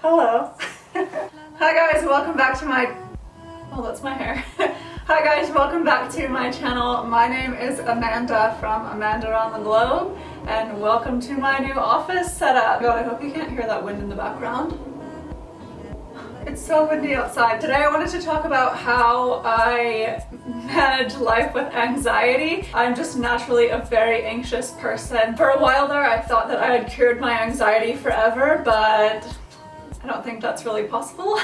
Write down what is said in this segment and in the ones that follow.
Hello. Hi guys, welcome back to my... Oh, that's my hair. Hi guys, welcome back to my channel. My name is Amanda from Amanda Around the Globe, and welcome to my new office setup. God, I hope you can't hear that wind in the background. It's so windy outside. Today I wanted to talk about how I manage life with anxiety. I'm just naturally a very anxious person. For a while there, I thought that I had cured my anxiety forever, but I don't think that's really possible.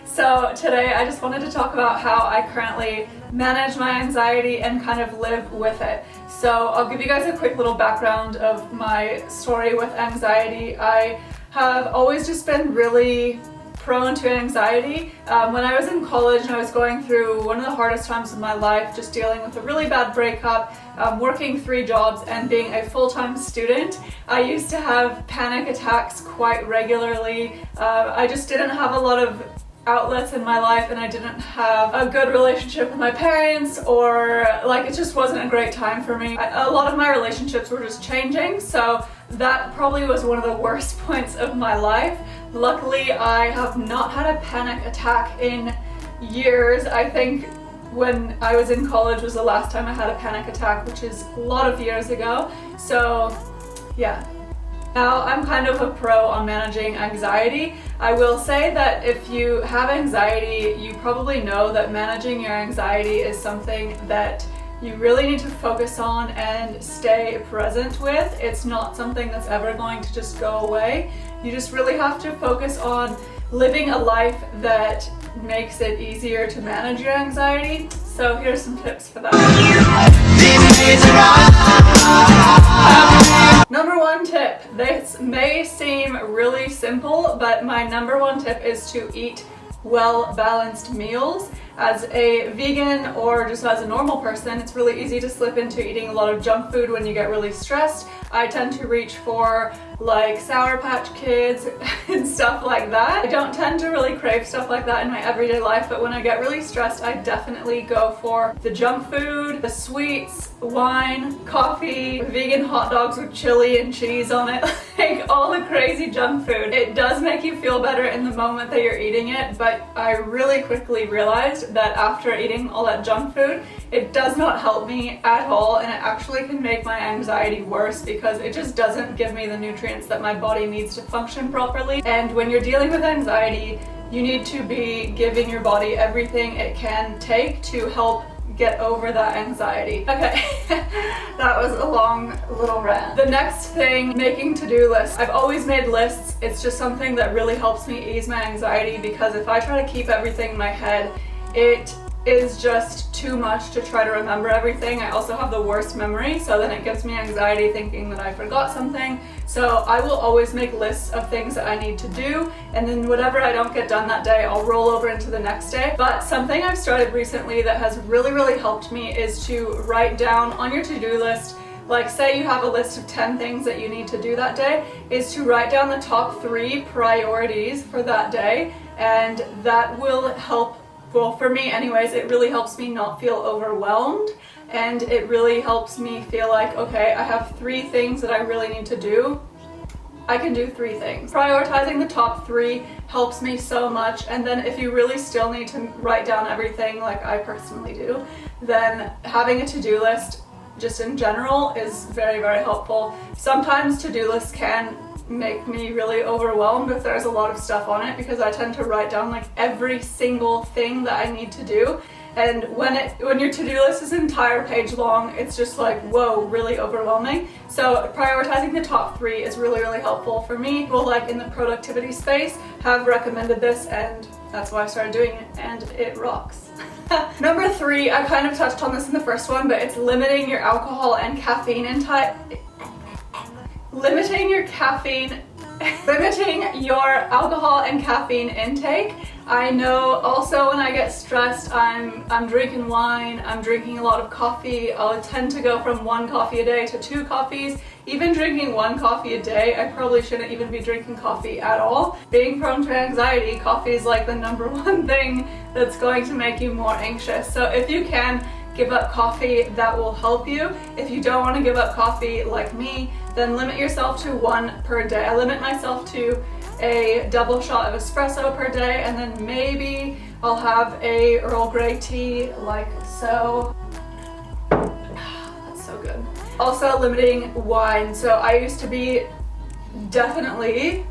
So today I just wanted to talk about how I currently manage my anxiety and kind of live with it. So I'll give you guys a quick little background of my story with anxiety. I have always just been really prone to anxiety. When I was in college and I was going through one of the hardest times of my life, just dealing with a really bad breakup, working 3 jobs and being a full-time student, I used to have panic attacks quite regularly. I just didn't have a lot of outlets in my life, and I didn't have a good relationship with my parents, or like it just wasn't a great time for me. A lot of my relationships were just changing, so that probably was one of the worst points of my life. Luckily, I have not had a panic attack in years. I think when I was in college was the last time I had a panic attack, which is a lot of years ago. So yeah. Now I'm kind of a pro on managing anxiety. I will say that if you have anxiety, you probably know that managing your anxiety is something that you really need to focus on and stay present with. It's not something that's ever going to just go away. You just really have to focus on living a life that makes it easier to manage your anxiety. So here's some tips for that. Number 1 tip. This may seem really simple, but my number 1 tip is to eat well-balanced meals. As a vegan or just as a normal person, it's really easy to slip into eating a lot of junk food when you get really stressed. I tend to reach for like Sour Patch Kids and stuff like that. I don't tend to really crave stuff like that in my everyday life, but when I get really stressed, I definitely go for the junk food, the sweets, wine, coffee, vegan hot dogs with chili and cheese on it, like all the crazy junk food. It does make you feel better in the moment that you're eating it, but I really quickly realized that after eating all that junk food, it does not help me at all, and it actually can make my anxiety worse because it just doesn't give me the nutrients that my body needs to function properly. And when you're dealing with anxiety, you need to be giving your body everything it can take to help get over that anxiety. Okay, that was a long little rant. The next thing, making to-do lists. I've always made lists. It's just something that really helps me ease my anxiety, because if I try to keep everything in my head, it is just too much to try to remember everything. I also have the worst memory, so then it gives me anxiety thinking that I forgot something. So I will always make lists of things that I need to do, and then whatever I don't get done that day, I'll roll over into the next day. But something I've started recently that has really helped me is to write down on your to-do list, like say you have a list of 10 things that you need to do that day, is to write down the top 3 priorities for that day, and that will help. Well, for me anyways, it really helps me not feel overwhelmed, and it really helps me feel like, okay, I have 3 things that I really need to do. I can do 3 things. Prioritizing the top 3 helps me so much, and then if you really still need to write down everything, like I personally do, then having a to-do list just in general is very helpful. Sometimes to-do lists can make me really overwhelmed if there's a lot of stuff on it, because I tend to write down like every single thing that I need to do, and when your to-do list is an entire page long, it's just like, whoa, really overwhelming. So prioritizing the top 3 is really helpful for me. People like in the productivity space have recommended this, and that's why I started doing it, and it rocks. Number 3, I kind of touched on this in the first one, but it's limiting your alcohol and caffeine intake. Limiting your alcohol and caffeine intake. I know also when I get stressed, I'm drinking wine, I'm drinking a lot of coffee. I'll tend to go from 1 coffee a day to 2 coffees. Even drinking 1 coffee a day, I probably shouldn't even be drinking coffee at all. Being prone to anxiety, coffee is like the number 1 thing that's going to make you more anxious. So if you can give up coffee, that will help you. If you don't want to give up coffee like me, then limit yourself to 1 per day. I limit myself to a double shot of espresso per day, and then maybe I'll have a Earl Grey tea like so. That's so good. Also limiting wine. So I used to be definitely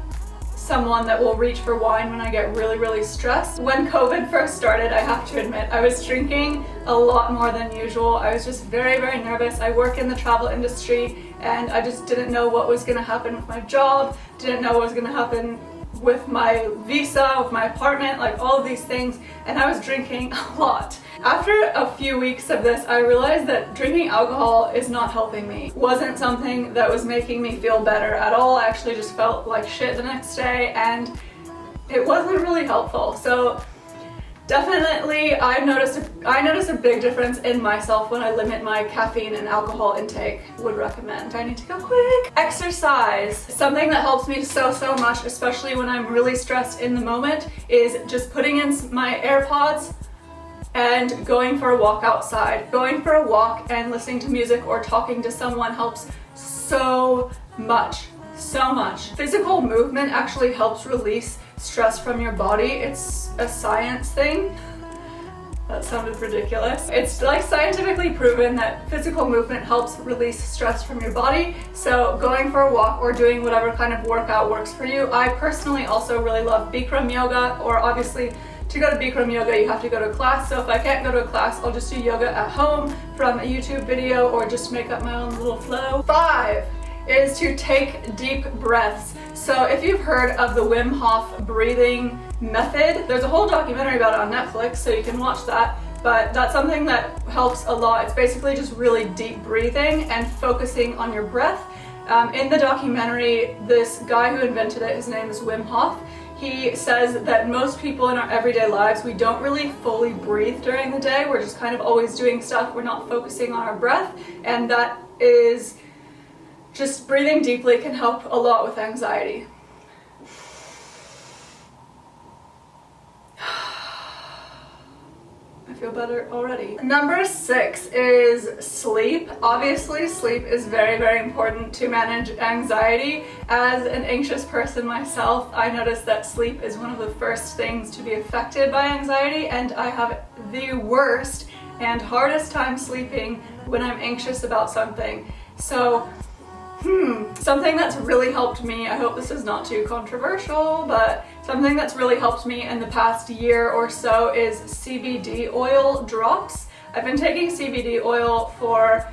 someone that will reach for wine when I get really stressed. When COVID first started, I have to admit, I was drinking a lot more than usual. I was just very nervous. I work in the travel industry and I just didn't know what was gonna happen with my job, didn't know what was gonna happen with my visa, with my apartment, like all of these things, and I was drinking a lot. After a few weeks of this, I realized that drinking alcohol is not helping me. It wasn't something that was making me feel better at all. I actually just felt like shit the next day and it wasn't really helpful. So definitely I noticed a big difference in myself when I limit my caffeine and alcohol intake. Would recommend. I need to go quick. Exercise. Something that helps me so much, especially when I'm really stressed in the moment, is just putting in my AirPods and going for a walk outside. Going for a walk and listening to music or talking to someone helps so much. Physical movement actually helps release stress from your body. It's a science thing. That sounded ridiculous. It's like scientifically proven that physical movement helps release stress from your body. So going for a walk or doing whatever kind of workout works for you. I personally also really love Bikram yoga, or obviously to go to Bikram yoga you have to go to a class. So if I can't go to a class, I'll just do yoga at home from a YouTube video or just make up my own little flow. 5 is to take deep breaths. So if you've heard of the Wim Hof breathing method, there's a whole documentary about it on Netflix, so you can watch that, but that's something that helps a lot. It's basically just really deep breathing and focusing on your breath. In the documentary, this guy who invented it, his name is Wim Hof, he says that most people in our everyday lives, we don't really fully breathe during the day. We're just kind of always doing stuff. We're not focusing on our breath, and that is just breathing deeply can help a lot with anxiety. I feel better already. Number 6 is sleep. Obviously, sleep is very important to manage anxiety. As an anxious person myself, I noticed that sleep is one of the first things to be affected by anxiety, and I have the worst and hardest time sleeping when I'm anxious about something. So something that's really helped me, I hope this is not too controversial, but something that's really helped me in the past year or so is CBD oil drops. I've been taking CBD oil for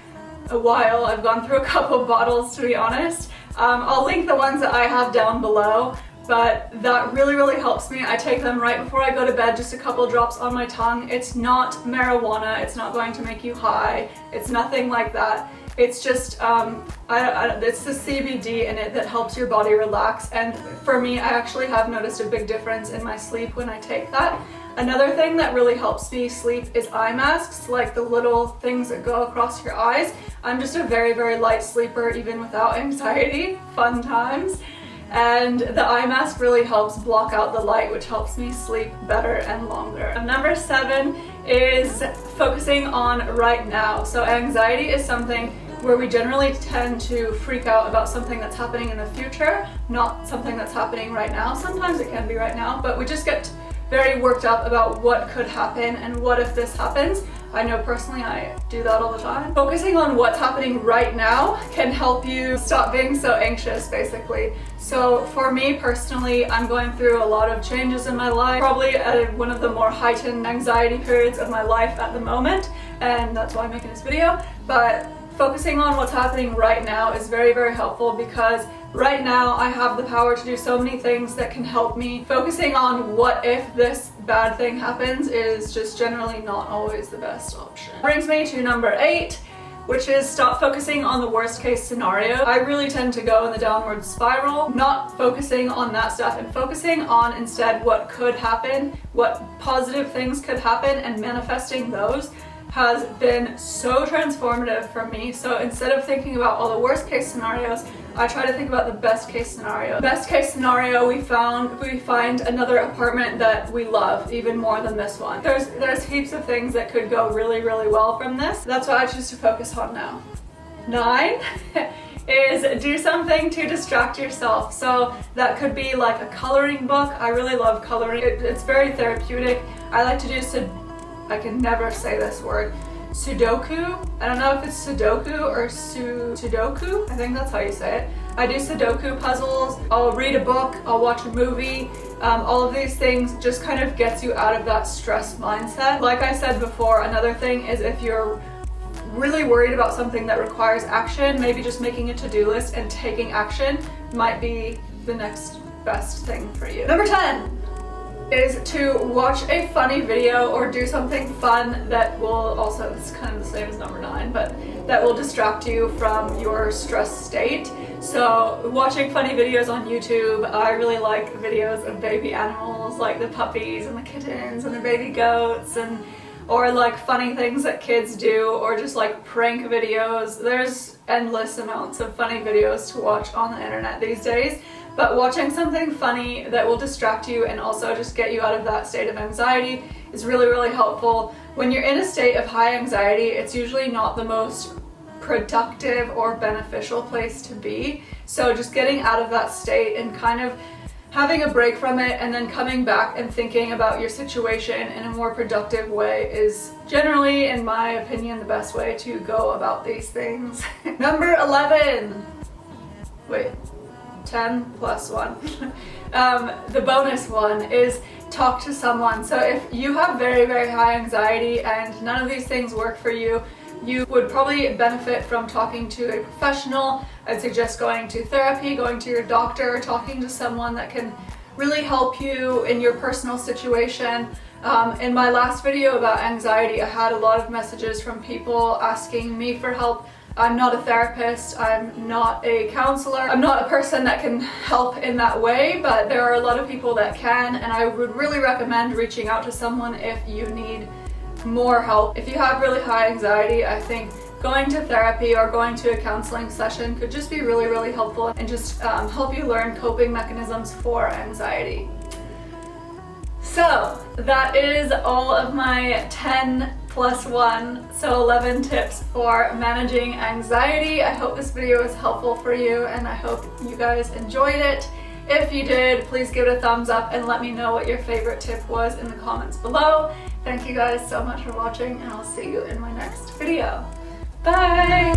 a while. I've gone through a couple bottles, to be honest. I'll link the ones that I have down below, but that really helps me. I take them right before I go to bed, just a couple drops on my tongue. It's not marijuana, it's not going to make you high, it's nothing like that. It's just, it's the CBD in it that helps your body relax, and for me, I actually have noticed a big difference in my sleep when I take that. Another thing that really helps me sleep is eye masks, like the little things that go across your eyes. I'm just a very light sleeper, even without anxiety. Fun times. And the eye mask really helps block out the light, which helps me sleep better and longer. Number 7 is focusing on right now. So anxiety is something where we generally tend to freak out about something that's happening in the future, not something that's happening right now. Sometimes it can be right now, but we just get very worked up about what could happen and what if this happens. I know personally I do that all the time. Focusing on what's happening right now can help you stop being so anxious, basically. So for me personally, I'm going through a lot of changes in my life, probably at one of the more heightened anxiety periods of my life at the moment, and that's why I'm making this video. But focusing on what's happening right now is very helpful, because right now I have the power to do so many things that can help me. Focusing on what if this bad thing happens is just generally not always the best option. Brings me to number 8, which is stop focusing on the worst case scenario. I really tend to go in the downward spiral, not focusing on that stuff and focusing on instead what could happen, what positive things could happen, and manifesting those has been so transformative for me. So instead of thinking about all the worst case scenarios, I try to think about the best case scenario. Best case scenario, we find another apartment that we love even more than this one. There's heaps of things that could go really well from this. That's what I choose to focus on now. 9 is do something to distract yourself. So that could be like a coloring book. I really love coloring. It's very therapeutic. I like to do I can never say this word. Sudoku. I don't know if it's Sudoku or Sudoku. I think that's how you say it. I do Sudoku puzzles. I'll read a book. I'll watch a movie. All of these things just kind of gets you out of that stress mindset. Like I said before, another thing is if you're really worried about something that requires action, maybe just making a to-do list and taking action might be the next best thing for you. Number 10 is to watch a funny video or do something fun that will also, it's kind of the same as number 9, but that will distract you from your stress state. So watching funny videos on YouTube, I really like videos of baby animals like the puppies and the kittens and the baby goats, or like funny things that kids do, or just like prank videos. There's endless amounts of funny videos to watch on the internet these days. But watching something funny that will distract you and also just get you out of that state of anxiety is really, really helpful. When you're in a state of high anxiety, it's usually not the most productive or beneficial place to be. So just getting out of that state and kind of having a break from it and then coming back and thinking about your situation in a more productive way is generally, in my opinion, the best way to go about these things. Number 11. Wait. 10 plus 1. The bonus one is talk to someone. So if you have very, very high anxiety and none of these things work for you, you would probably benefit from talking to a professional. I'd suggest going to therapy, going to your doctor, talking to someone that can really help you in your personal situation. In my last video about anxiety, I had a lot of messages from people asking me for help. I'm not a therapist, I'm not a counselor, I'm not a person that can help in that way, but there are a lot of people that can, and I would really recommend reaching out to someone if you need more help. If you have really high anxiety, I think going to therapy or going to a counseling session could just be really, really helpful and just help you learn coping mechanisms for anxiety. So that is all of my 10 plus 1, so 11 tips for managing anxiety. I hope this video was helpful for you and I hope you guys enjoyed it. If you did, please give it a thumbs up and let me know what your favorite tip was in the comments below. Thank you guys so much for watching and I'll see you in my next video. Bye!